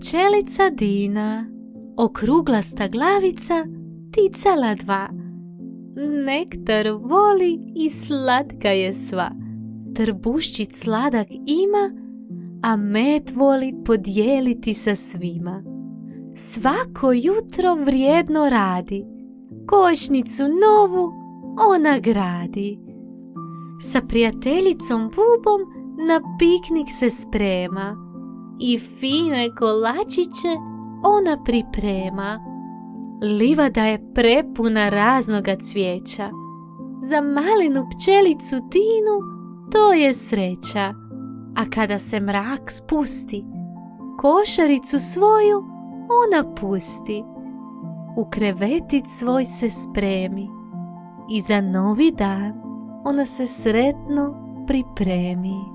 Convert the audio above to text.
pčelica Dina, okruglasta glavica, ticala dva. Nektar voli i slatka je sva. Trbuščić sladak ima, a med voli podijeliti sa svima. Svako jutro vrijedno radi, košnicu novu ona gradi. Sa prijateljicom Bubom na piknik se sprema i fine kolačiće ona priprema. Livada je prepuna raznoga cvijeća, za malenu pčelicu Dinu to je sreća. A kada se mrak spusti, košaricu svoju ona pusti, u krevetic svoj se spremi i za novi dan ona se sretno pripremi.